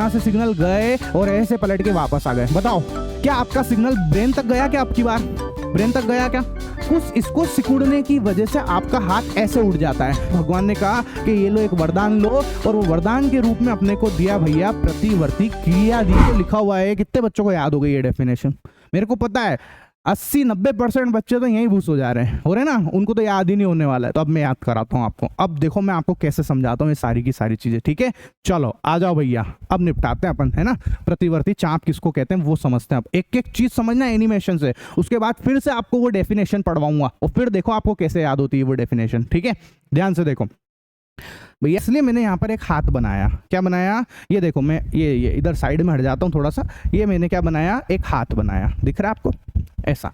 यहाँ से सिग्नल गए और ऐसे पलट के वापस आ गए। बताओ क्या आपका सिग्नल ब्रेन तक गया क्या? आपकी बार ब्रेन तक गया क्या? इसको सिकुड़ने की वजह से आपका हाथ ऐसे उड़ जाता है। भगवान ने कहा कि ये लो एक वरदान लो, और वो वरदान के रूप में अपने को दिया भैया प्रतिवर्ती क्रिया दी। तो लिखा हुआ है, कितने बच्चों को याद हो गई ये डेफिनेशन? मेरे को पता है 80-90% बच्चे तो यहीं भूस हो जा रहे हैं, हो रहे ना, उनको तो याद ही नहीं होने वाला है। तो अब मैं याद कराता हूँ आपको। अब देखो मैं आपको कैसे समझाता हूँ ये सारी की सारी चीजें, ठीक है? चलो आ जाओ भैया, अब निपटाते हैं अपन, है ना। प्रतिवर्ती चाप किसको कहते हैं वो समझते हैं। अब एक एक चीज समझना एनिमेशन से, उसके बाद फिर से आपको वो डेफिनेशन पढ़वाऊंगा और फिर देखो आपको कैसे याद होती है वो डेफिनेशन, ठीक है? ध्यान से देखो भैया, इसलिए मैंने यहाँ पर एक हाथ बनाया। क्या बनाया? ये देखो, मैं ये इधर साइड में हट जाता हूँ थोड़ा सा। ये मैंने क्या बनाया? एक हाथ बनाया, दिख रहा है आपको? ऐसा।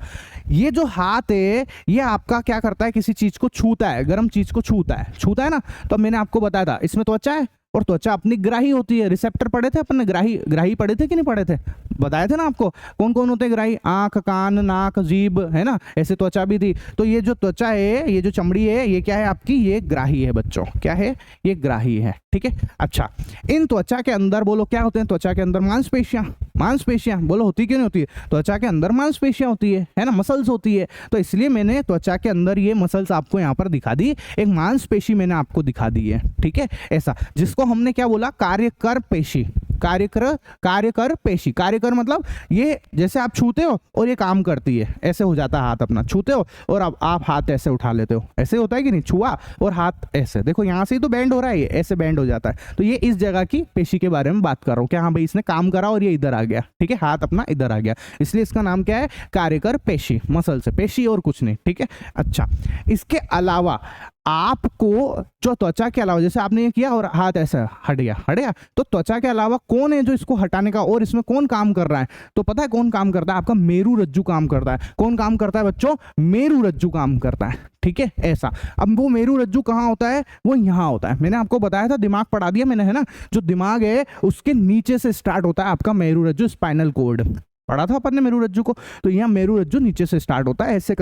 ये जो हाथ है ये आपका क्या करता है? किसी चीज को छूता है, गर्म चीज को छूता है ना। तो मैंने आपको बताया था इसमें त्वचा है, और त्वचा अपनी ग्राही होती है। रिसेप्टर पढ़े थे अपन ने? ग्राही पढ़े थे कि नहीं पढ़े थे? बताए थे ना आपको कौन कौन होते हैं ग्राही? आंख, कान, नाक, जीभ, है ना। ऐसे त्वचा भी थी। तो ये जो त्वचा है, ये जो चमड़ी है, ये क्या है आपकी? ये ग्राही है बच्चों। क्या है? ये ग्राही है, ठीक है? अच्छा, इन त्वचा के अंदर बोलो क्या होते हैं? त्वचा के अंदर मांसपेशियां बोलो, होती क्यों नहीं होती है? त्वचा के अंदर मांसपेशियां होती है ना, मसल्स होती है। तो इसलिए मैंने त्वचा के अंदर ये मसल्स आपको यहाँ पर दिखा दी, एक मांसपेशी मैंने आपको दिखा दी है, ठीक है? ऐसा, जिसको हमने क्या बोला? कार्यकर पेशी। कार्यकर पेशी। कार्यकर मतलब ये जैसे आप छूते हो और ये काम करती है, ऐसे हो जाता है हाथ अपना। छूते हो और अब आप हाथ ऐसे उठा लेते हो, ऐसे होता है कि नहीं? छुआ और हाथ ऐसे, देखो यहाँ से ही तो बैंड हो रहा है, ये ऐसे बैंड हो जाता है। तो ये इस जगह की पेशी के बारे में बात कर रहा हूँ। क्या हाँ भाई, इसने काम करा और ये इधर आ गया, ठीक है? हाथ अपना इधर आ गया, इसलिए इसका नाम क्या है? कार्यकर पेशी। मसल से पेशी और कुछ नहीं, ठीक है? अच्छा, इसके अलावा आपको जो त्वचा के अलावा, जैसे आपने ये किया और हाथ ऐसा हट गया, तो त्वचा के अलावा कौन है जो इसको हटाने का, और इसमें कौन काम कर रहा है? तो पता है कौन काम करता है? आपका मेरू रज्जु काम करता है। कौन काम करता है बच्चों? मेरू रज्जु काम करता है, ठीक है? ऐसा। अब वो मेरू रज्जु कहाँ होता है? वो यहाँ होता है। मैंने आपको बताया था, दिमाग पढ़ा दिया मैंने, है ना। जो दिमाग है उसके नीचे से स्टार्ट होता है आपका मेरू रज्जु, स्पाइनल कॉर्ड पढ़ा था अपन ने मेरू रज्जु को। तो यहाँ मेरू रज्जु नीचे से स्टार्ट होता है, ऐसे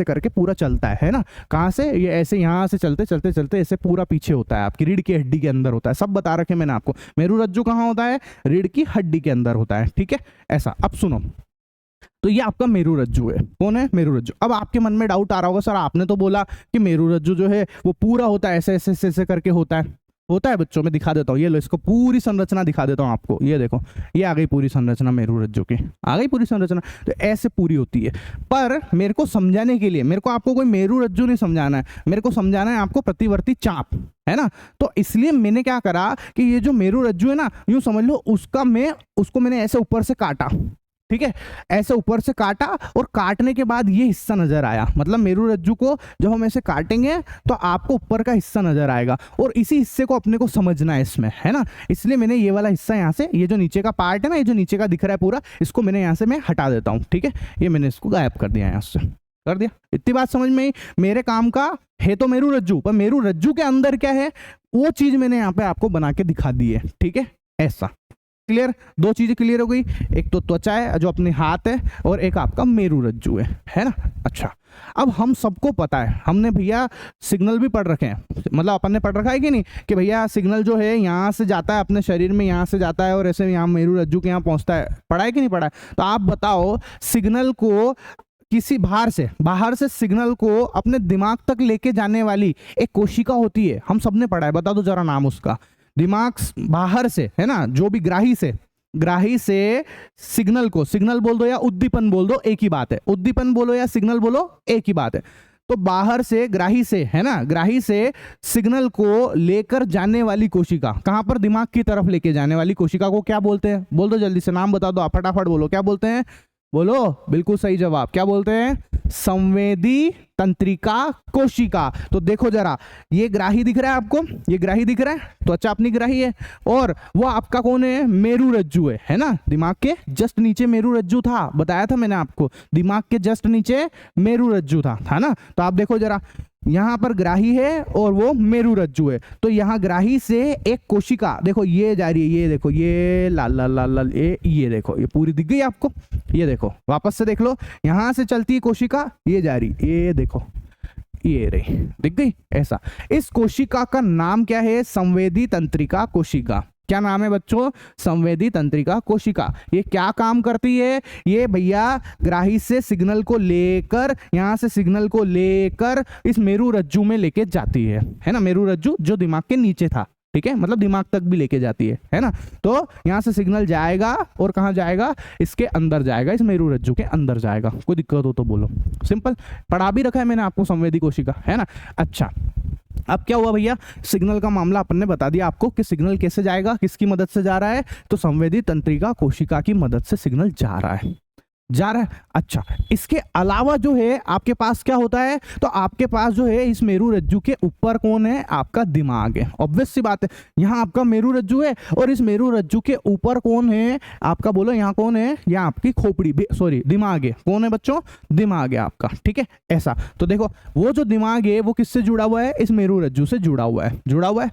करके पूरा चलता है ना। कहाँ से? ये ऐसे यहाँ से चलते ऐसे पूरा पीछे होता है, आपकी रीढ़ की हड्डी के अंदर होता है। सब बता रखे मैंने आपको। मेरू रज्जु कहाँ होता है? रीढ़ की हड्डी के अंदर होता है, ठीक है? ऐसा। अब सुनो, तो ये आपका मेरू रज्जु है। कौन है? मेरू रज्जु। अब आपके मन में डाउट आ रहा होगा, सर आपने तो बोला कि मेरू रज्जु जो है वो पूरा होता है, ऐसे ऐसे ऐसे करके होता है बच्चों। मैं दिखा देता हूँ, ये लो, इसको पूरी संरचना दिखा देता हूँ आपको। ये देखो, ये आ गई पूरी संरचना मेरू रज्जु की, आ गई पूरी संरचना। तो ऐसे पूरी होती है। पर मेरे को समझाने के लिए, मेरे को आपको कोई मेरू रज्जु नहीं समझाना है, मेरे को समझाना है आपको प्रतिवर्ती चाप, है ना। तो इसलिए मैंने क्या करा कि ये जो मेरू रज्जु है ना, यूं समझ लो उसको मैंने ऐसे ऊपर से काटा, ठीक है? ऐसे ऊपर से काटा, और काटने के बाद ये हिस्सा नजर आया। मतलब मेरू रज्जु को जब हम ऐसे काटेंगे तो आपको ऊपर का हिस्सा नजर आएगा, और इसी हिस्से को अपने को समझना है इसमें, है ना। इसलिए मैंने ये वाला हिस्सा यहाँ से, ये जो नीचे का पार्ट है ना, ये जो नीचे का दिख रहा है पूरा, इसको मैंने यहाँ से मैं हटा देता हूँ, ठीक है? ये मैंने इसको गायब कर दिया, यहाँ से कर दिया। इतनी बात समझ में आई? मेरे काम का है तो मेरू रज्जु, पर मेरू रज्जु के अंदर क्या है वो चीज मैंने यहाँ पे आपको बना के दिखा दी है, ठीक है? ऐसा। क्लियर? दो चीजें क्लियर हो गई। एक तो त्वचा है जो अपने हाथ है, और एक आपका मेरू रज्जु है ना। अच्छा, अब हम सबको पता है, हमने भैया सिग्नल भी पढ़ रखे हैं, मतलब अपन ने पढ़ रखा है कि नहीं, कि भैया सिग्नल जो है यहाँ से जाता है अपने शरीर में, यहाँ से जाता है और ऐसे यहाँ मेरू रज्जु के यहाँ पहुँचता है। पढ़ा है कि नहीं पढ़ा है? तो आप बताओ, सिग्नल को किसी बाहर से सिग्नल को अपने दिमाग तक लेके जाने वाली एक कोशिका होती है, हम सबने पढ़ा है। बता दो जरा नाम उसका। दिमाग बाहर से, है ना, जो भी ग्राही से सिग्नल बोल दो या उद्दीपन बोल दो, एक ही बात है। उद्दीपन बोलो या सिग्नल बोलो, एक ही बात है। तो बाहर से ग्राही से, है ना, ग्राही से सिग्नल को लेकर जाने वाली कोशिका, कहां पर? दिमाग की तरफ लेके जाने वाली कोशिका को क्या बोलते हैं? बोल दो जल्दी से, नाम बता दो, फटाफट बोलो, क्या बोलते हैं? बोलो, बिल्कुल सही जवाब। क्या बोलते हैं? संवेदी तंत्रिका कोशिका। तो देखो जरा, ये ग्राही दिख रहा है आपको, ये ग्राही दिख रहा है, त्वचा अपनी ग्राही है, और वो आपका कौन है? मेरू रज्जु है ना। दिमाग के जस्ट नीचे मेरू रज्जु था, बताया था मैंने आपको, दिमाग के जस्ट नीचे मेरू रज्जु था ना। तो आप देखो जरा, यहाँ पर ग्राही है और वो मेरू रज्जु है। तो यहाँ ग्राही से एक कोशिका, देखो ये जा रही है, ये देखो, ये लाल लाल लाल लाल, ये देखो, ये पूरी दिख गई आपको। ये देखो, वापस से देख लो, यहाँ से चलती है कोशिका, ये जा रही, ये देखो, ये रही, दिख गई। ऐसा। इस कोशिका का नाम क्या है? संवेदी तंत्रिका कोशिका। क्या नाम है बच्चों? संवेदी तंत्रिका कोशिका। ये क्या काम करती है? ये भैया ग्राही से सिग्नल को लेकर, यहां से सिग्नल को लेकर इस मेरु रज्जु में लेके जाती है ना। मेरु रज्जु जो दिमाग के नीचे था, ठीक है, मतलब दिमाग तक भी लेके जाती है ना। तो यहां से सिग्नल जाएगा और कहां जाएगा? इसके अंदर जाएगा, इस मेरु रज्जु के अंदर जाएगा। कोई दिक्कत हो तो बोलो, सिंपल पढ़ा भी रखा है मैंने आपको संवेदी कोशिका, है ना। अच्छा, अब क्या हुआ भैया? सिग्नल का मामला अपन ने बता दिया आपको कि सिग्नल कैसे जाएगा, किसकी मदद से जा रहा है? तो संवेदी तंत्रिका कोशिका की मदद से सिग्नल जा रहा है। अच्छा, इसके अलावा जो है आपके पास क्या होता है? तो आपके पास जो है इस मेरु रज्जु के ऊपर कौन है? आपका दिमाग है। ऑब्वियस सी बात है, यहाँ आपका मेरु रज्जु है और इस मेरु रज्जु के ऊपर कौन है आपका? बोलो यहाँ कौन है? यहाँ आपकी खोपड़ी, सॉरी दिमाग है। कौन है बच्चों? दिमाग है आपका, ठीक है। ऐसा तो देखो, वो जो दिमाग है वो किससे जुड़ा हुआ है? इस मेरु रज्जु से जुड़ा हुआ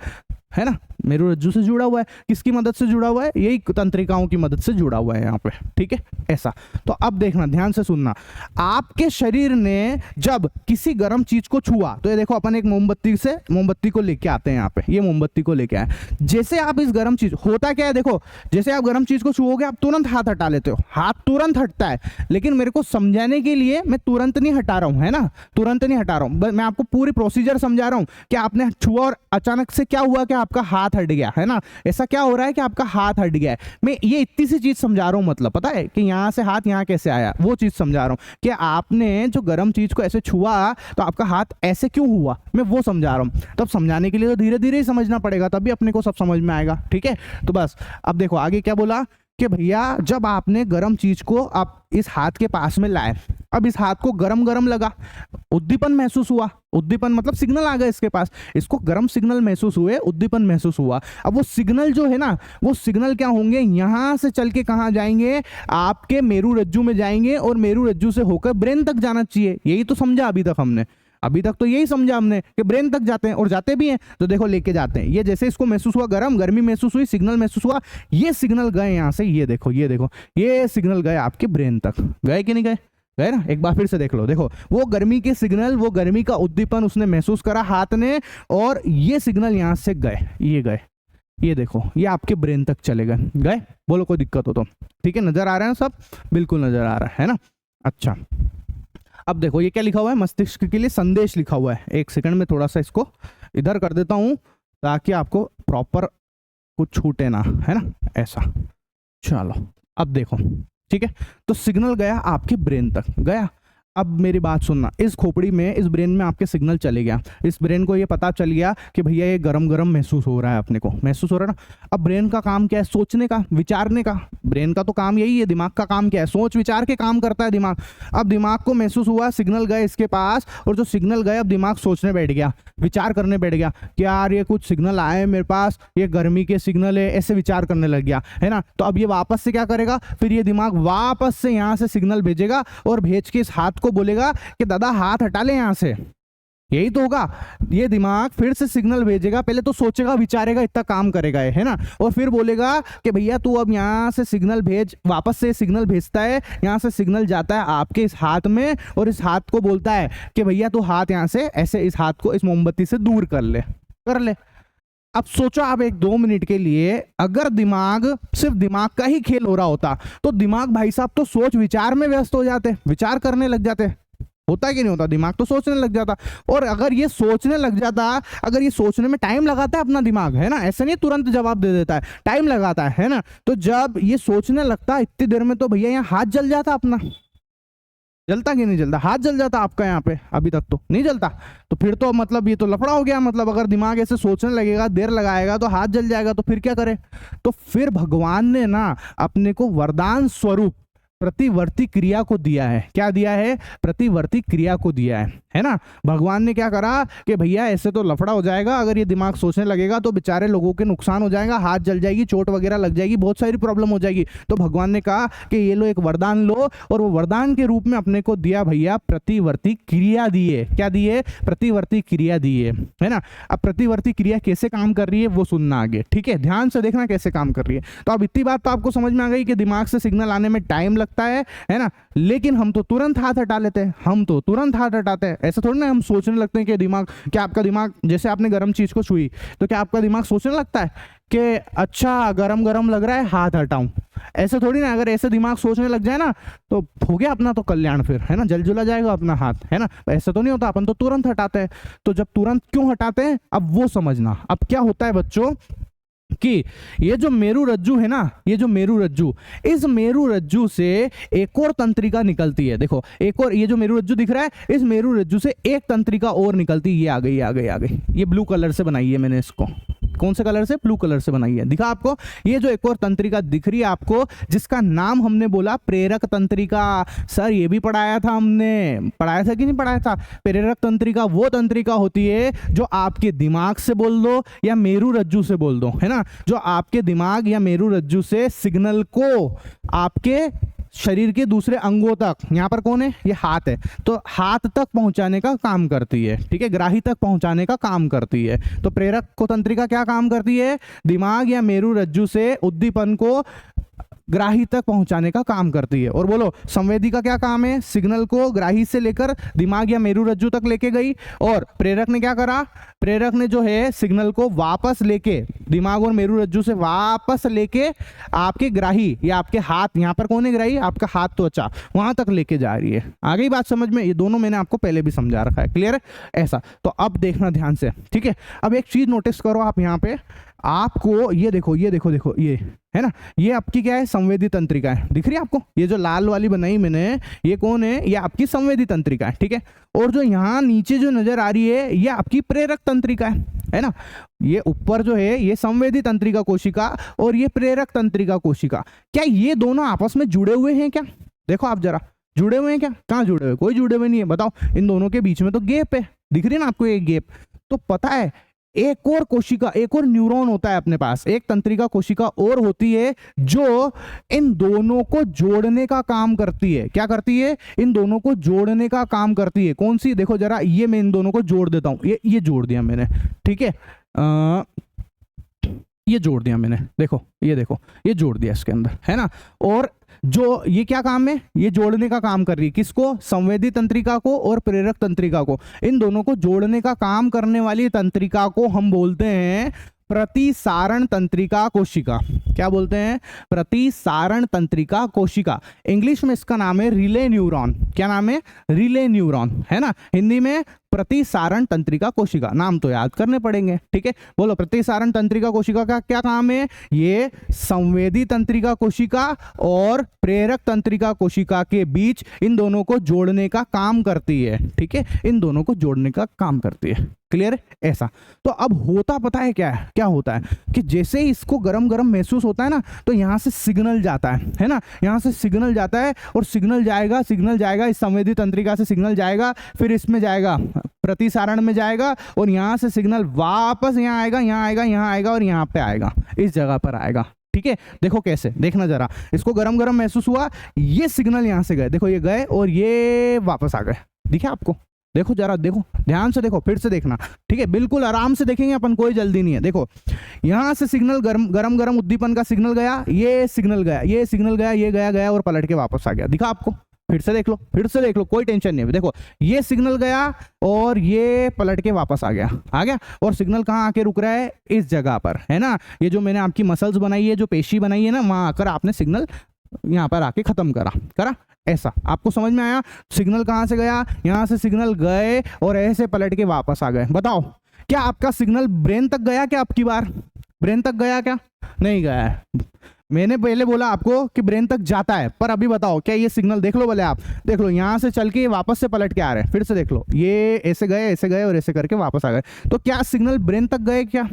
है ना। मेरु रज्जु से जुड़ा हुआ है। किसकी मदद से जुड़ा हुआ है? यही तंत्रिकाओं की मदद से जुड़ा हुआ है यहाँ पे, ठीक है। ऐसा तो अब देखना, ध्यान से सुनना। आपके शरीर ने जब किसी गर्म चीज को छुआ, तो ये देखो अपन एक मोमबत्ती को लेके आते हैं यहाँ पे, ये मोमबत्ती को लेके आए। जैसे आप इस गर्म चीज, होता क्या है देखो, जैसे आप गर्म चीज को छुओगे आप तुरंत हाथ हटा लेते हो, हाथ तुरंत हटता है। लेकिन मेरे को समझाने के लिए मैं तुरंत नहीं हटा रहा हूँ, है ना, तुरंत नहीं हटा रहा हूँ, मैं आपको पूरी प्रोसीजर समझा रहा हूँ कि आपने छुआ और अचानक से क्या हुआ कि आपका हाथ हट गया, है ना। ऐसा क्या हो रहा है कि आपका हाथ हट गया है। मैं ये इतनी सी चीज समझा रहा हूं, मतलब पता है कि यहां से हाथ यहां कैसे आया, वो चीज समझा रहा हूं कि आपने जो गर्म चीज को ऐसे छुआ तो आपका हाथ ऐसे क्यों हुआ, मैं वो समझा रहा हूं। तब समझाने के लिए तो धीरे धीरे ही समझना पड़ेगा, तभी अपने को सब समझ में आएगा, ठीक है। तो बस अब देखो आगे क्या बोला कि भैया जब आपने गर्म चीज को आप इस हाथ के पास में लाए, अब इस हाथ को गरम गरम लगा, उद्दीपन महसूस हुआ, उद्दीपन मतलब सिग्नल आ गया इसके पास, इसको गरम सिग्नल महसूस हुए, उद्दीपन महसूस हुआ। अब वो सिग्नल जो है ना, वो सिग्नल क्या होंगे, यहां से चल के कहां जाएंगे? आपके मेरु रज्जु में जाएंगे और मेरु रज्जु से होकर ब्रेन तक जाना चाहिए। यही तो समझा अभी तक हमने, अभी तक तो यही समझा हमने कि ब्रेन तक जाते हैं और जाते भी हैं। तो देखो लेके जाते हैं, ये जैसे इसको महसूस हुआ गरम, गर्मी महसूस हुई, सिग्नल महसूस हुआ, ये सिग्नल गए यहाँ से, ये देखो ये सिग्नल गए आपके ब्रेन तक, गए कि नहीं गए? गए ना। एक बार फिर से देख लो, देखो वो गर्मी के सिग्नल, वो गर्मी का उद्दीपन उसने महसूस करा हाथ ने, और ये सिग्नल यहाँ से गए, ये देखो ये आपके ब्रेन तक चले गए। बोलो कोई दिक्कत हो तो, ठीक है। नजर आ रहा है सब? बिल्कुल नजर आ रहा है ना। अच्छा, अब देखो ये क्या लिखा हुआ है? मस्तिष्क के लिए संदेश लिखा हुआ है। एक सेकंड में थोड़ा सा इसको इधर कर देता हूं ताकि आपको प्रॉपर कुछ छूटे ना, है ना। ऐसा, चलो अब देखो, ठीक है। तो सिग्नल गया आपके ब्रेन तक, गया। अब मेरी बात सुनना, इस खोपड़ी में, इस ब्रेन में आपके सिग्नल चले गया, इस ब्रेन को ये पता चल गया कि भैया ये गरम गरम महसूस हो रहा है, अपने को महसूस हो रहा है ना। अब ब्रेन का काम क्या है? सोचने का, विचारने का। ब्रेन का तो काम यही है, दिमाग का काम क्या है? सोच विचार के काम करता है दिमाग। अब दिमाग को महसूस हुआ, सिग्नल गए इसके पास, और जो सिग्नल गए अब दिमाग सोचने बैठ गया, विचार करने बैठ गया कि यार ये कुछ सिग्नल आए मेरे पास, ये गर्मी के सिग्नल है, ऐसे विचार करने लग गया, है ना। तो अब ये वापस से क्या करेगा? फिर ये दिमाग वापस से यहाँ से सिग्नल भेजेगा और भेज के इस हाथ को बोलेगा कि दादा हाथ हटा ले यहाँ से। यही तो होगा, ये दिमाग फिर से सिग्नल भेजेगा, पहले तो सोचेगा विचारेगा, इतना काम करेगा है ना, और फिर बोलेगा कि भैया तू अब यहाँ से सिग्नल भेज, वापस से सिग्नल भेजता है, यहाँ से सिग्नल जाता है आपके इस हाथ में, और इस हाथ को बोलता है कि भैया तू हाथ यहाँ से ऐसे इस हाथ को इस मोमबत्ती से दूर कर ले। अब सोचो आप एक 2 मिनट के लिए, अगर दिमाग, सिर्फ दिमाग का ही खेल हो रहा होता तो दिमाग भाई साहब तो सोच विचार में व्यस्त हो जाते, विचार करने लग जाते। होता है कि नहीं होता? दिमाग तो सोचने लग जाता। और अगर ये सोचने लग जाता, अगर ये सोचने में टाइम लगाता है अपना दिमाग, है ना, ऐसे नहीं तुरंत जवाब दे देता है, टाइम लगाता है ना। तो जब ये सोचने लगता इतनी देर में, तो भैया यहाँ हाथ जल जाता अपना। जलता कि नहीं जलता? हाथ जल जाता आपका यहाँ पे, अभी तक तो नहीं जलता। तो फिर तो मतलब ये तो लफड़ा हो गया। मतलब अगर दिमाग ऐसे सोचने लगेगा, देर लगाएगा, तो हाथ जल जाएगा, तो फिर क्या करे? तो फिर भगवान ने ना अपने को वरदान स्वरूप प्रतिवर्ती क्रिया को दिया है। क्या दिया है? प्रतिवर्ती क्रिया को दिया है ना। भगवान ने क्या करा कि भैया ऐसे तो लफड़ा हो जाएगा, अगर ये दिमाग सोचने लगेगा तो बेचारे लोगों के नुकसान हो जाएगा, हाथ जल जाएगी, चोट वगैरह लग जाएगी, बहुत सारी प्रॉब्लम हो जाएगी। तो भगवान ने कहा कि ये लो एक वरदान लो, और वो वरदान के रूप में अपने को दिया भैया प्रतिवर्ती क्रिया दिए। क्या दिए? प्रतिवर्ती क्रिया दिए, है ना। अब प्रतिवर्ती क्रिया कैसे काम कर रही है वो सुनना आगे, ठीक है। ध्यान से देखना कैसे काम कर रही है। तो अब इतनी बात तो आपको समझ में आ गई कि दिमाग से सिग्नल आने में टाइम लगता लगता है ना, लेकिन हम तो तुरंत हाथ हटा लेते हैं, हम तो तुरंत हाथ हटाते हैं। ऐसा थोड़ी ना हम सोचने लगते हैं कि दिमाग, क्या आपका दिमाग, जैसे आपने गर्म चीज को छुई तो क्या आपका दिमाग सोचने लगता है कि अच्छा गरम गरम लग रहा है, हाथ हटाऊं? ऐसे थोड़ी ना। अगर ऐसे दिमाग सोचने लग जाए ना तो हो गया अपना तो कल्याण, फिर है ना, जल जुला जाएगा अपना हाथ, है ना। ऐसा तो नहीं होता, अपन तो तुरंत हटाते हैं। तो जब तुरंत क्यों हटाते हैं, अब वो समझना। अब क्या होता है बच्चों कि ये जो मेरु रज्जु है ना, ये जो मेरु रज्जु, इस मेरु रज्जु से एक और तंत्रिका निकलती है। देखो एक और, ये जो मेरु रज्जु दिख रहा है, इस मेरु रज्जु से एक तंत्रिका और निकलती है। ये आ गई, आ गई, आ गई। ये ब्लू कलर से बनाई है मैंने इसको। कौन से कलर से? ब्लू कलर से बनाई है। दिखा आपको? ये जो एक और तंत्रिका दिख रही है आपको, जिसका नाम हमने बोला प्रेरक तंत्रिका। सर ये भी पढ़ाया था हमने, पढ़ाया था कि नहीं पढ़ाया था? प्रेरक तंत्रिका वो तंत्रिका होती है जो आपके दिमाग से बोल दो या मेरु रज्जु से बोल दो, है ना, जो आपके दिमाग या मेरु रज्जु से सिग्नल को आपके शरीर के दूसरे अंगों तक, यहाँ पर कौन है? ये हाथ है, तो हाथ तक पहुंचाने का काम करती है। ठीक है, ग्राही तक पहुंचाने का काम करती है। तो प्रेरक को तंत्रिका क्या काम करती है? दिमाग या मेरु रज्जु से उद्दीपन को ग्राही तक पहुंचाने का काम करती है। और बोलो संवेदी का क्या काम है? सिग्नल को ग्राही से लेकर दिमाग या मेरु रज्जु तक लेके गई। और प्रेरक ने क्या करा? प्रेरक ने जो है सिग्नल को वापस लेके दिमाग और मेरु रज्जु से वापस लेके आपके ग्राही या आपके हाथ, यहाँ पर कौन है ग्राही? आपका हाथ, त्वचा, वहां तक लेके जा रही है। आ गई बात समझ में? ये दोनों मैंने आपको पहले भी समझा रखा है। क्लियर है? ऐसा तो अब देखना ध्यान से, ठीक है। अब एक चीज नोटिस करो आप यहाँ पे, आपको ये देखो, ये देखो, देखो ये है ना, ये आपकी क्या है? संवेदी तंत्रिका है। दिख रही है आपको? ये जो लाल वाली बनाई मैंने, ये कौन है? ये आपकी संवेदी तंत्रिका है। ठीक है, और जो यहाँ नीचे जो नजर आ रही है, ये आपकी प्रेरक तंत्रिका है ना। ये ऊपर जो है ये संवेदी तंत्रिका कोशिका और ये प्रेरक तंत्रिका कोशिका, क्या ये दोनों आपस में जुड़े हुए हैं क्या? देखो आप जरा, जुड़े हुए हैं क्या? कहाँ जुड़े हुए? कोई जुड़े हुए नहीं है। बताओ, इन दोनों के बीच में तो गैप है। दिख रही है ना आपको ये गैप? तो पता है एक और कोशिका, एक और न्यूरॉन होता है अपने पास, एक तंत्रिका कोशिका और होती है जो इन दोनों को जोड़ने का काम करती है। क्या करती है? इन दोनों को जोड़ने का काम करती है। कौन सी? देखो जरा, ये मैं इन दोनों को जोड़ देता हूं। ये जोड़ दिया मैंने, ठीक है, ये जोड़ दिया मैंने। देखो, ये देखो, ये जोड़ दिया इसके अंदर, है ना। और जो ये क्या काम है? ये जोड़ने का काम कर रही है। किसको? संवेदी तंत्रिका को और प्रेरक तंत्रिका को। इन दोनों को जोड़ने का काम करने वाली तंत्रिका को हम बोलते हैं प्रतिसारण तंत्रिका कोशिका। क्या बोलते हैं? प्रतिसारण तंत्रिका कोशिका। इंग्लिश में इसका नाम है रिले न्यूरॉन। क्या नाम है? रिले न्यूरॉन, है ना। हिंदी में प्रतिसारण तंत्रिका कोशिका। नाम तो याद करने पड़ेंगे, ठीक है। बोलो, प्रतिसारण तंत्रिका कोशिका का क्या काम है? ये संवेदी तंत्रिका कोशिका और प्रेरक तंत्रिका कोशिका के बीच इन दोनों को जोड़ने का काम करती है। ठीक है, इन दोनों को जोड़ने का काम करती है। क्लियर है? ऐसा तो अब होता पता है क्या है? क्या होता है कि जैसे ही इसको गरम गरम महसूस होता है ना, तो यहाँ से सिग्नल जाता है ना, यहाँ से सिग्नल जाता है और सिग्नल जाएगा इस संवेदी तंत्रिका से सिग्नल जाएगा, फिर इसमें जाएगा, प्रतिसारण में जाएगा, और यहाँ से सिग्नल वापस यहाँ आएगा, यहाँ आएगा, यहाँ आएगा और यहाँ पे आएगा, इस जगह पर आएगा। ठीक है, देखो कैसे, देखना जरा, इसको गरम गरम महसूस हुआ, ये सिग्नल यहाँ से गए, देखो ये गए और ये वापस आ गए। दिखे आपको? देखो जरा, देखो ध्यान से, देखो फिर से देखना, ठीक है, बिल्कुल आराम से देखेंगे अपन, कोई जल्दी नहीं है। देखो यहाँ से सिग्नल गरम गरम उद्दीपन का सिग्नल गया, ये सिग्नल गया, ये सिग्नल गया, ये गया और पलट के वापस आ गया। दिखा आपको? फिर से देख लो, फिर से देख लो, कोई टेंशन नहीं है। देखो ये सिग्नल गया और ये पलट के वापस आ गया, और सिग्नल कहाँ आके रुक रहा है? इस जगह पर, है ना। ये जो मैंने आपकी मसल्स बनाई है, जो पेशी बनाई है ना, वहां आकर आपने सिग्नल यहाँ पर आके खत्म करा। ऐसा आपको समझ में आया? सिग्नल कहाँ से गया? यहाँ से सिग्नल गए और ऐसे पलट के वापस आ गए। बताओ, क्या आपका सिग्नल ब्रेन तक गया? क्या आपकी बार ब्रेन तक गया? क्या नहीं गया है? मैंने पहले बोला आपको कि ब्रेन तक जाता है, पर अभी बताओ क्या ये सिग्नल, देख लो भले आप, देख लो यहाँ से चल के वापस से पलट के आ रहे हैं। फिर से देख लो, ये ऐसे गए और ऐसे करके वापस आ गए। तो क्या सिग्नल ब्रेन तक गए? क्या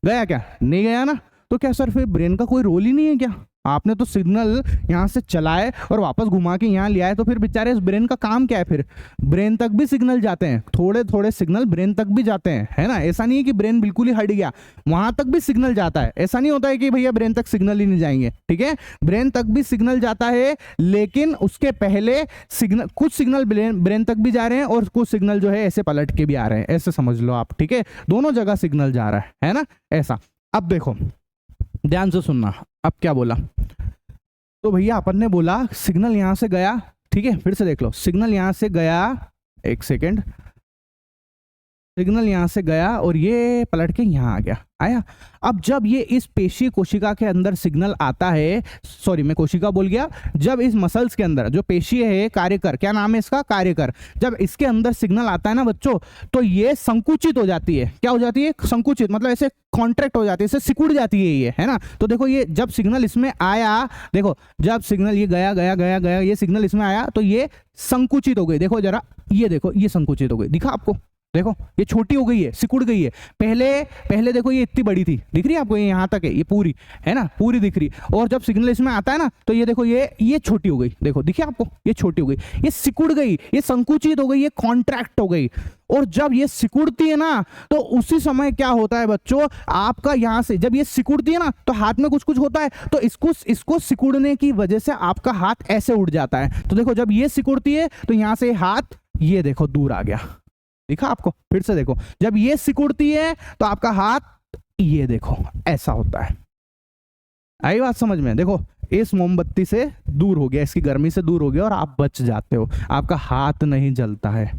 गया? क्या नहीं गया ना? तो क्या सर फिर ब्रेन का कोई रोल ही नहीं है क्या? आपने तो सिग्नल यहाँ से चलाए और वापस घुमा के यहाँ ले आए, तो फिर बेचारे इस ब्रेन का काम क्या है? फिर ब्रेन तक भी सिग्नल जाते हैं, थोड़े थोड़े सिग्नल ब्रेन तक भी जाते हैं, है ना। ऐसा नहीं है कि ब्रेन बिल्कुल ही हट गया, वहां तक भी सिग्नल जाता है। ऐसा नहीं होता है कि भैया ब्रेन तक सिग्नल ही नहीं जाएंगे, ठीक है, ब्रेन तक भी सिग्नल जाता है, लेकिन उसके पहले सिग्नल, कुछ सिग्नल ब्रेन तक भी जा रहे हैं और कुछ सिग्नल जो है ऐसे पलट के भी आ रहे हैं, ऐसे समझ लो आप, ठीक है, दोनों जगह सिग्नल जा रहा है ना, ऐसा। अब देखो ध्यान से सुनना, अब क्या बोला, तो भैया अपन ने बोला सिग्नल यहां से गया, ठीक है, फिर से देख लो, सिग्नल यहां से गया, एक सेकेंड, सिग्नल यहां से गया और ये पलट के यहां आ गया, आया। अब जब ये इस पेशी कोशिका के अंदर सिग्नल आता है, सॉरी मैं कोशिका बोल गया, जब इस मसल्स के अंदर जो पेशी है कार्यकर, क्या नाम है इसका, कार्यकर, जब इसके अंदर सिग्नल आता है ना बच्चों, तो ये संकुचित हो जाती है। क्या हो जाती है, संकुचित, मतलब ऐसे कॉन्ट्रैक्ट हो जाती है, इसे सिकुड़ जाती है ये, है ना। तो देखो ये जब सिग्नल इसमें आया, देखो जब सिग्नल ये गया गया गया गया, ये सिग्नल इसमें आया तो ये संकुचित हो गई। देखो जरा, ये देखो ये संकुचित हो गई, दिखा आपको, देखो ये छोटी हो गई है, सिकुड़ गई है। पहले देखो ये इतनी बड़ी थी, दिख रही है आपको, ये यहाँ तक है, ये पूरी है ना, पूरी दिख रही। और जब सिग्नल इसमें आता है ना तो ये देखो ये छोटी हो गई, देखो दिखिए आपको, ये छोटी हो गई, ये सिकुड़ गई, ये संकुचित हो गई, ये कॉन्ट्रैक्ट हो गई। और जब ये सिकुड़ती है ना तो उसी समय क्या होता है बच्चों, आपका यहां से जब ये सिकुड़ती है ना तो हाथ में कुछ कुछ होता है, तो इसको सिकुड़ने की वजह से आपका हाथ ऐसे उठ जाता है। तो देखो जब ये सिकुड़ती है तो यहां से हाथ ये देखो दूर आ गया, दिखा आपको, फिर से देखो, जब ये सिकुड़ती है तो आपका हाथ ये देखो ऐसा होता है। आई बात समझ में, देखो इस मोमबत्ती से दूर हो गया, इसकी गर्मी से दूर हो गया और आप बच जाते हो, आपका हाथ नहीं जलता है।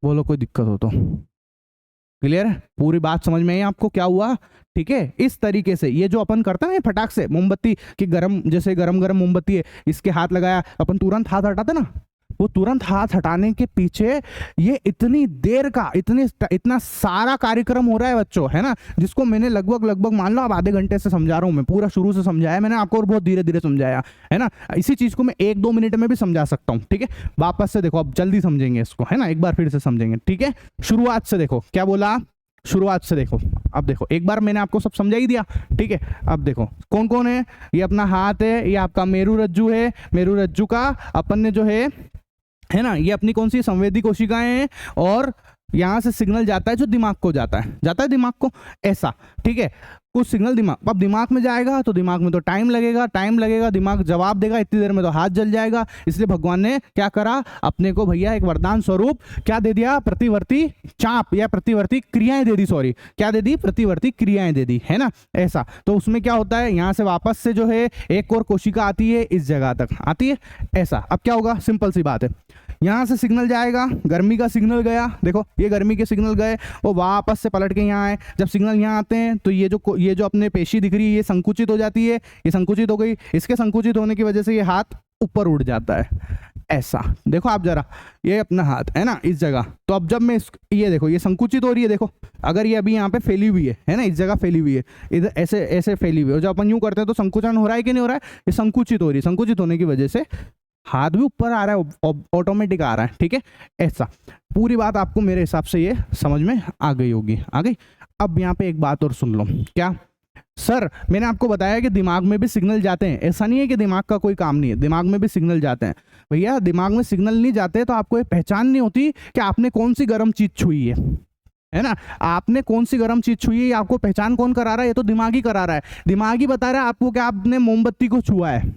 बोलो कोई दिक्कत हो तो, क्लियर है, पूरी बात समझ में आई आपको क्या हुआ, ठीक है। इस तरीके से ये जो अपन करते हैं फटाक से मोमबत्ती की गरम, जैसे गरम गरम मोमबत्ती है, इसके हाथ लगाया अपन तुरंत हाथ हटाते ना, वो तुरंत हाथ हटाने के पीछे ये इतनी देर का इतना सारा कार्यक्रम हो रहा है बच्चों, है ना, जिसको मैंने लगभग मान लो अब आधे घंटे से समझा रहा हूं, मैं पूरा शुरू से समझाया मैंने आपको और बहुत धीरे धीरे समझाया, है ना। इसी चीज को मैं 1-2 मिनट में भी समझा सकता हूं, ठीक है। वापस से देखो, अब जल्दी समझेंगे इसको, है ना, एक बार फिर से समझेंगे, ठीक है। शुरुआत से देखो, क्या बोला, शुरुआत से देखो। अब देखो एक बार मैंने आपको सब समझा ही दिया, ठीक है। अब देखो कौन कौन है, ये अपना हाथ है, ये आपका मेरु रज्जु है, मेरु रज्जु का अपन ने जो है ना, ये अपनी कौन सी संवेदी कोशिकाएं हैं, और यहां से सिग्नल जाता है जो दिमाग को जाता है दिमाग को, ऐसा, ठीक है। कुछ सिग्नल दिमाग, अब दिमाग में जाएगा तो दिमाग में तो टाइम लगेगा, दिमाग जवाब देगा, इतनी देर में तो हाथ जल जाएगा। इसलिए भगवान ने क्या करा, अपने को भैया एक वरदान स्वरूप क्या दे दिया, प्रतिवर्ती चाप या प्रतिवर्ती क्रियाएं दे दी, सॉरी क्या दे दी, प्रतिवर्ती क्रियाएं दे दी, है ना, ऐसा। तो उसमें क्या होता है, यहाँ से वापस से जो है एक और कोशिका आती है, इस जगह तक आती है, ऐसा। अब क्या होगा, सिंपल सी बात है, यहाँ से सिग्नल जाएगा, गर्मी का सिग्नल गया, देखो ये गर्मी के सिग्नल गए और वापस से पलट के यहाँ आए। जब सिग्नल यहाँ आते हैं तो ये जो अपने पेशी दिख रही है ये संकुचित हो जाती है, ये संकुचित हो गई, इसके संकुचित होने की वजह से ये हाथ ऊपर उड़ जाता है, ऐसा। देखो आप जरा, ये अपना हाथ है ना इस जगह, तो अब जब मैं ये देखो ये संकुचित हो रही है, देखो अगर ये अभी यहाँ पे फैली हुई है ना, इस जगह फैली हुई है, इधर ऐसे ऐसे फैली हुई है, और जब अपन यूं करते हैं तो संकुचन हो रहा है कि नहीं हो रहा है, ये संकुचित हो रही है, संकुचित होने की वजह से हाथ भी ऊपर आ रहा है, ऑटोमेटिक आ रहा है, ठीक है, ऐसा। पूरी बात आपको मेरे हिसाब से ये समझ में आ गई होगी, आ गई। अब यहाँ पे एक बात और सुन लो, क्या सर, मैंने आपको बताया कि दिमाग में भी सिग्नल जाते हैं, ऐसा नहीं है कि दिमाग का कोई काम नहीं है, दिमाग में भी सिग्नल जाते हैं। भैया दिमाग में सिग्नल नहीं जाते तो आपको ये पहचान नहीं होती कि आपने कौन सी गर्म चीज छुई है ना, आपने कौन सी गर्म चीज छुई है, आपको पहचान कौन करा रहा है, ये तो दिमाग ही करा रहा है। दिमाग ही बता रहा है आपको कि आपने मोमबत्ती को छुआ है,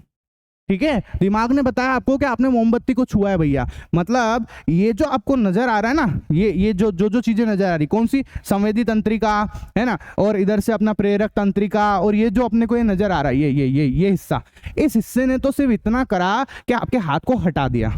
ठीक है, दिमाग ने बताया आपको कि आपने मोमबत्ती को छुआ है भैया। मतलब ये जो आपको नजर आ रहा है ना, ये जो चीजें नजर आ रही, कौन सी, संवेदी तंत्रिका है ना, और इधर से अपना प्रेरक तंत्रिका, और ये जो अपने को ये नजर आ रहा है, ये हिस्सा, इस हिस्से ने तो सिर्फ इतना करा कि आपके हाथ को हटा दिया।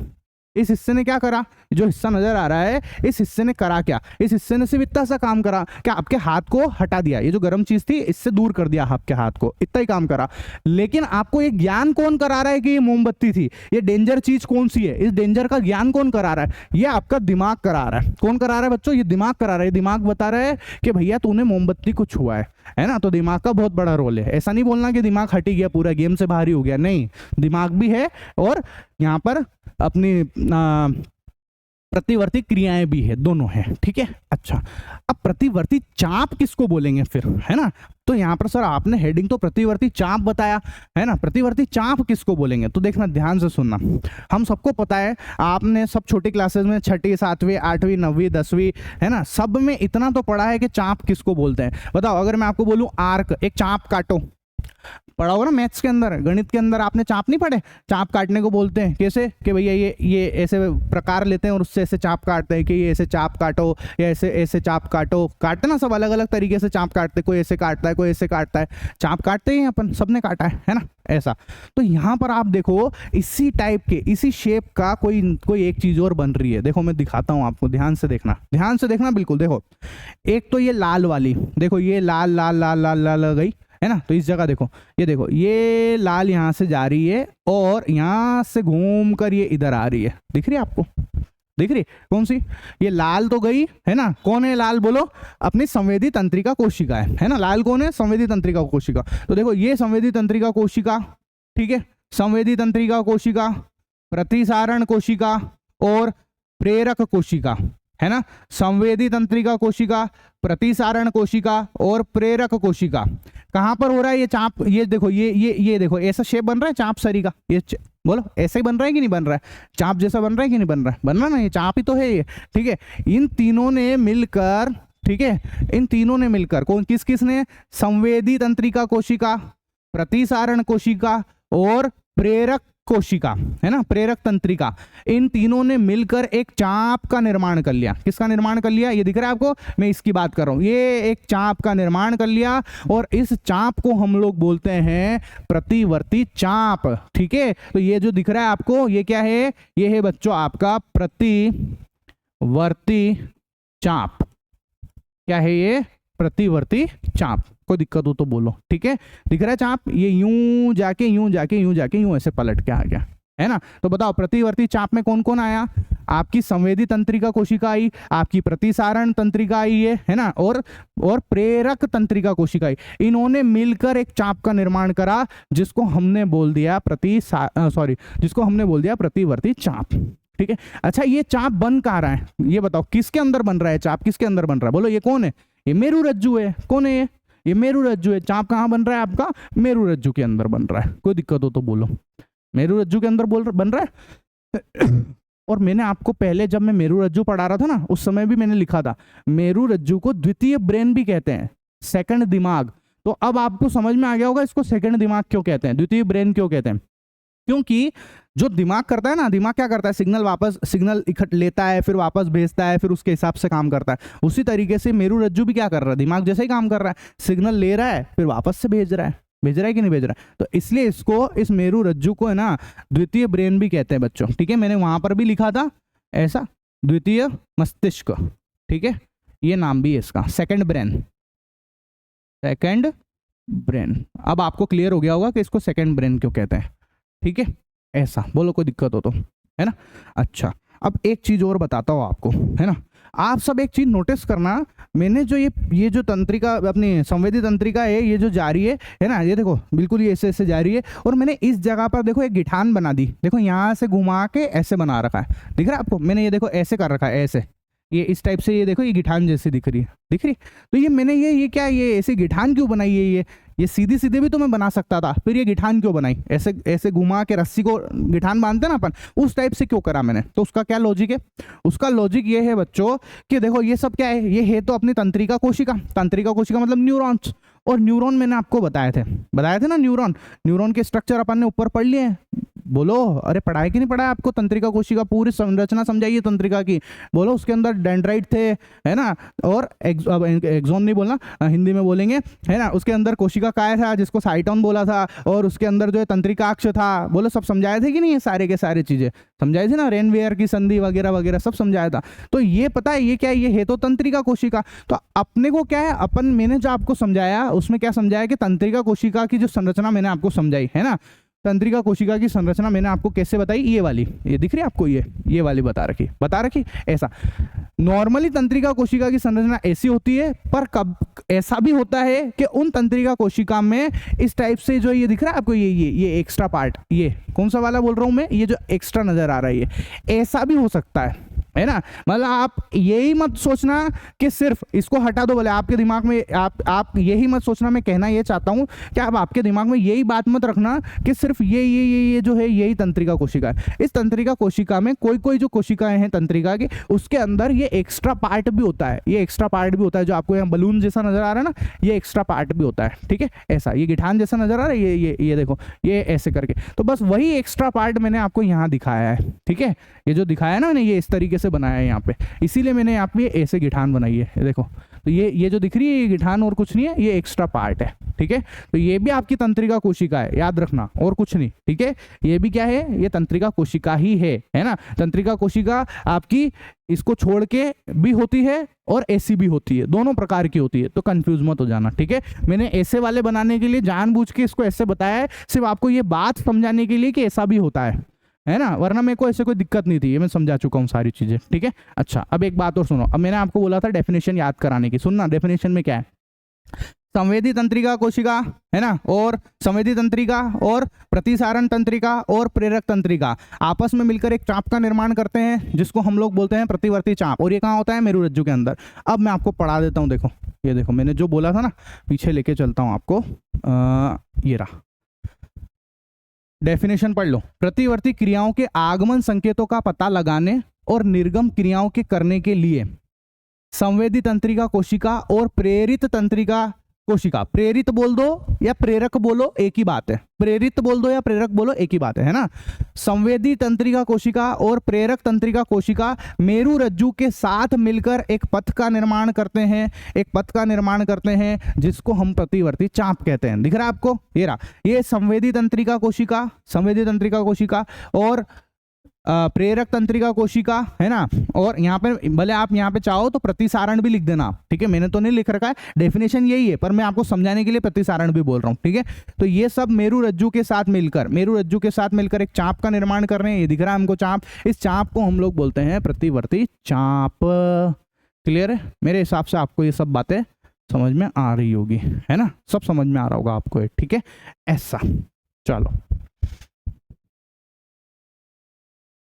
इस हिस्से ने क्या करा, जो हिस्सा नजर आ रहा है, इस हिस्से ने करा क्या, इस हिस्से ने सिर्फ इतना सा काम करा कि आपके हाथ को हटा दिया, ये जो गर्म चीज थी इससे दूर कर दिया आपके हाथ को, इतना ही काम करा। लेकिन आपको ये ज्ञान कौन करा रहा है कि ये मोमबत्ती थी, ये डेंजर चीज कौन सी है, इस डेंजर का ज्ञान कौन करा रहा है, ये आपका दिमाग करा रहा है। कौन करा रहा है बच्चों, ये दिमाग करा रहा है। दिमाग बता रहा है कि भैया तूने मोमबत्ती को छुआ है ना, तो दिमाग का बहुत बड़ा रोल है। ऐसा नहीं बोलना कि दिमाग हटी गया, पूरा गेम से बाहर ही हो गया, नहीं, दिमाग भी है और यहाँ पर अपनी प्रतिवर्ती क्रियाएं भी है, दोनों है, ठीक है। अच्छा, अब प्रतिवर्ती चाप किसको बोलेंगे फिर, है ना, तो यहाँ पर सर आपने हेडिंग तो प्रतिवर्ती चाप बताया है ना, प्रतिवर्ती चाप किसको बोलेंगे, तो देखना ध्यान से सुनना। हम सबको पता है, आपने सब छोटी क्लासेस में 6वीं 7वीं 8वीं 9वीं 10वीं है ना, सब में इतना तो पढ़ा है कि चाप किसको बोलते हैं। बताओ, अगर मैं आपको बोलूं आर्क, एक चाप काटो, पढ़ा होगा ना मैथ्स के अंदर, गणित के अंदर आपने चाप नहीं पढ़े? चाप काटने को बोलते हैं कैसे कि भैया ये ऐसे प्रकार लेते हैं और उससे ऐसे चाप काटते हैं कि ये ऐसे चाप काटो या ऐसे ऐसे चाप काटो, काटते ना सब अलग अलग तरीके से चाप काटते, कोई ऐसे काटता है कोई ऐसे काटता है, चाप काटते ही अपन सबने काटा है ना ऐसा। तो यहाँ पर आप देखो इसी टाइप के इसी शेप का कोई एक चीज और बन रही है। देखो मैं दिखाता हूँ आपको, ध्यान से देखना बिल्कुल। देखो एक तो ये लाल वाली, देखो ये लाल लाल लाल लाल लाल गई है ना, तो इस जगह देखो ये लाल यहाँ से जा रही है और यहाँ से घूम कर ये इधर आ रही है, दिख रही है आपको? दिख रही कौन सी? ये लाल तो गई है ना, कौन है लाल बोलो? अपनी संवेदी तंत्रिका कोशिका है ना। लाल कौन है? संवेदी तंत्रिका कोशिका। तो देखो ये संवेदी तंत्रिका कोशिका, ठीक है, संवेदी तंत्रिका कोशिका, प्रतिसारण कोशिका और प्रेरक कोशिका है ना। संवेदी तंत्रिका कोशिका, प्रतिसारण कोशिका और प्रेरक कोशिका कहाँ पर हो रहा है ये चाप? ये देखो ये देखो ऐसा शेप बन रहा है चाप सरी का, ये बोलो ऐसे ही बन रहा है कि नहीं बन रहा है? चाप जैसा बन रहा है कि नहीं बन रहा है? बन रहा ना, ये चाप ही तो है ये, ठीक है। इन तीनों ने मिलकर, ठीक है, इन तीनों ने मिलकर कौन किस ने? संवेदी तंत्रिका कोशिका, प्रतिसारण कोशिका और प्रेरक कोशिका है ना, प्रेरक तंत्रिका, इन तीनों ने मिलकर एक चाप का निर्माण कर लिया। किसका निर्माण कर लिया? ये दिख रहा है आपको, मैं इसकी बात कर रहा हूं। ये एक चाप का निर्माण कर लिया और इस चाप को हम लोग बोलते हैं प्रतिवर्ती चाप, ठीक है। तो ये जो दिख रहा है आपको, ये क्या है? ये है बच्चों आपका प्रतिवर्ती चाप। क्या है ये? प्रतिवर्ती चाप। कोई दिक्कत हो तो बोलो, ठीक है। दिख रहा है चाप, ये यूं जाके यूं जाके यूं जाके यूं ऐसे पलट के आ गया है ना। तो बताओ प्रतिवर्ती चाप में कौन कौन आया? आपकी संवेदी तंत्रिका कोशिका आई, आपकी प्रतिसारण तंत्रिका आई है ना, और प्रेरक तंत्रिका कोशिका आई। इन्होंने मिलकर एक चाप का निर्माण करा जिसको हमने बोल दिया प्रतिवर्ती चाप, ठीक है। अच्छा ये चाप बन कहाँ रहा है? ये बताओ किसके अंदर बन रहा है चाप? किसके अंदर बन रहा है? बोलो ये कौन है? ये मेरुरज्जु है। कौन है ये मेरुरज्जु है। चाप कहाँ बन रहा है आपका? मेरुरज्जु के अंदर बन रहा है। कोई दिक्कत हो तो बोलो। मेरुरज्जु के अंदर बन रहा है। और मैंने आपको पहले जब मैं मेरुरज्जु पढ़ा रहा था ना, उस समय भी मैंने लिखा था मेरुरज्जु को द्वितीय ब्रेन भी कहते हैं, सेकंड दिमाग। तो अब आपको समझ में आ गया होगा इसको सेकंड दिमाग क्यों कहते हैं, द्वितीय ब्रेन क्यों कहते हैं। क्योंकि जो दिमाग करता है ना, दिमाग क्या करता है? सिग्नल इकट्ठ लेता है, फिर वापस भेजता है, फिर उसके हिसाब से काम करता है। उसी तरीके से मेरुरज्जु भी क्या कर रहा है? दिमाग जैसे ही काम कर रहा है, सिग्नल ले रहा है फिर वापस से भेज रहा है कि नहीं भेज रहा है। तो इसलिए इसको, इस मेरुरज्जु को है ना द्वितीय ब्रेन भी कहते हैं बच्चों, ठीक है। मैंने वहां पर भी लिखा था ऐसा, द्वितीय मस्तिष्क, ठीक है, ये नाम भी है इसका, सेकंड ब्रेन। अब आपको क्लियर हो गया होगा कि इसको सेकंड ब्रेन क्यों कहते हैं, ठीक है। ऐसा बोलो, कोई दिक्कत हो तो, है ना। अच्छा अब एक चीज और बताता हूँ आपको, है ना। आप सब एक चीज नोटिस करना, मैंने जो ये जो तंत्रिका, अपनी संवेदी तंत्रिका है, ये जो जा रही है ना, ये देखो बिल्कुल ये ऐसे जा रही है, और मैंने इस जगह पर देखो एक गिठान बना दी। देखो यहाँ से घुमा के ऐसे बना रखा है, दिख रहा है आपको? मैंने ये देखो ऐसे कर रखा है, ऐसे ये इस टाइप से, ये देखो ये गिठान जैसी दिख रही है। तो ये मैंने ये क्या, ये ऐसी गिठान क्यों बनाई है? ये सीधी सीधे भी तो मैं बना सकता था, फिर ये गिठान क्यों बनाई? ऐसे घुमा के रस्सी को गिठान बांधते ना अपन, उस टाइप से क्यों करा मैंने? तो उसका क्या लॉजिक है? उसका लॉजिक ये है बच्चों कि देखो ये सब क्या है, ये है तो अपनी तंत्रिका कोशिका मतलब न्यूरॉन्स। और न्यूरॉन मैंने आपको बताए थे ना, न्यूरॉन के स्ट्रक्चर अपन ने ऊपर पढ़ लिए। बोलो, अरे पढ़ाए कि नहीं पढ़ाया आपको? तंत्रिका कोशिका पूरी संरचना समझाइए तंत्रिका की। बोलो, उसके अंदर डेंड्राइट थे, है ना, और एक्सोन नहीं बोलना, हिंदी में बोलेंगे, है ना। उसके अंदर कोशिका काय था जिसको साइटोन बोला था, और उसके अंदर जो है तंत्रिकाक्ष था। बोलो, सब समझाए थे कि नहीं? ये सारे के सारे चीजें समझाई थी ना, रेनवेयर की संधि वगैरह वगैरह सब समझाया था। तो ये पता है ये क्या है? ये है तो तंत्रिका कोशिका। तो अपने को क्या है, मैंने जो आपको समझाया उसमें क्या समझाया कि तंत्रिका कोशिका की जो संरचना मैंने आपको समझाई है ना, तंत्रिका कोशिका की संरचना मैंने आपको कैसे बताई? ये वाली, ये दिख रही है आपको, ये वाली बता रखी ऐसा। नॉर्मली तंत्रिका कोशिका की संरचना ऐसी होती है, पर कब ऐसा भी होता है कि उन तंत्रिका कोशिका में इस टाइप से जो ये दिख रहा है आपको, ये एक्स्ट्रा पार्ट, ये कौन सा वाला बोल रहा हूं मैं, ये जो एक्स्ट्रा नजर आ रहा है, ये ऐसा भी हो सकता है। है ना। मतलब आप यही मत सोचना कि सिर्फ इसको हटा दो, बोले आपके दिमाग में आप यही मत सोचना, मैं कहना ये चाहता हूँ कि आप आपके दिमाग में यही बात मत रखना कि सिर्फ ये जो है यही तंत्रिका कोशिका है। इस तंत्रिका कोशिका में कोई जो कोशिकाएं हैं तंत्रिका की, उसके अंदर ये एक्स्ट्रा पार्ट भी होता है, ये एक्स्ट्रा पार्ट भी होता है जो आपको यहाँ बलून जैसा नजर आ रहा है ना, ये एक्स्ट्रा पार्ट भी होता है, ठीक है। ऐसा ये गिठान जैसा नजर आ रहा है, ये देखो ये ऐसे करके, तो बस वही एक्स्ट्रा पार्ट मैंने आपको यहाँ दिखाया है, ठीक है। ये जो दिखाया है ना मैंने, ये इस तरीके से बनाया है यहाँ पे, इसीलिए मैंने यहाँ पे ऐसे गिठान बनाई है, ये देखो। तो ये जो दिख रही है ये गिठान और कुछ नहीं है, ये एक्स्ट्रा पार्ट है, ठीक है। तो ये भी आपकी तंत्रिका कोशिका है, याद रखना, और कुछ नहीं, ठीक है। ये भी क्या है, ये तंत्रिका कोशिका ही है ना। तंत्रिका कोशिका आपकी इसको छोड़ के भी होती है और ऐसी भी होती है, दोनों प्रकार की होती है, तो कंफ्यूज मत हो जाना, ठीक है। मैंने ऐसे वाले बनाने के लिए जानबूझ के इसको ऐसे बताया है, सिर्फ आपको ये बात समझाने के लिए कि ऐसा भी होता है ना, वरना मेरे को ऐसे कोई दिक्कत नहीं थी, ये मैं समझा चुका हूँ सारी चीजें, ठीक है। अच्छा, अब एक बात और सुनो, अब मैंने आपको बोला था डेफिनेशन याद कराने की, सुनना डेफिनेशन में क्या है। संवेदी तंत्रिका कोशिका है ना, और संवेदी तंत्रिका और प्रतिसारण तंत्रिका और प्रेरक तंत्रिका आपस में मिलकर एक चाप का निर्माण करते हैं जिसको हम लोग बोलते हैं प्रतिवर्ती चाप, और ये कहाँ होता है, मेरुरज्जु के अंदर। अब मैं आपको पढ़ा देता हूँ, देखो ये देखो, मैंने जो बोला था ना, पीछे लेके चलता हूँ आपको, ये रहा डेफिनेशन पढ़ लो। प्रतिवर्ती क्रियाओं के आगमन संकेतों का पता लगाने और निर्गम क्रियाओं के करने के लिए संवेदी तंत्रिका कोशिका और प्रेरित तंत्रिका कोशिका, प्रेरित बोल दो या प्रेरक बोलो एक ही बात है, प्रेरित बोल दो या प्रेरक बोलो एक ही बात है ना। संवेदी तंत्रिका कोशिका और प्रेरक तंत्रिका कोशिका मेरुरज्जु के साथ मिलकर एक पथ का निर्माण करते हैं, एक पथ का निर्माण करते हैं जिसको हम प्रतिवर्ती चाप कहते हैं। दिख रहा है आपको, ये रहा, ये संवेदी तंत्रिका कोशिका, संवेदी तंत्रिका कोशिका और प्रेरक तंत्रिका कोशिका है ना। और यहाँ पे भले आप यहाँ पे चाहो तो प्रतिसारण भी लिख देना, ठीक है, मैंने तो नहीं लिख रखा है, डेफिनेशन यही है, पर मैं आपको समझाने के लिए प्रतिसारण भी बोल रहा हूँ, ठीक है। तो ये सब मेरुरज्जु के साथ मिलकर एक चाप का निर्माण कर रहे हैं, ये दिख रहा है हमको चाप, इस चाप को हम लोग बोलते हैं प्रतिवर्ती चाप। क्लियर है, मेरे हिसाब से आपको ये सब बातें समझ में आ रही होगी, है ना, सब समझ में आ रहा होगा आपको, ठीक है। ऐसा चलो।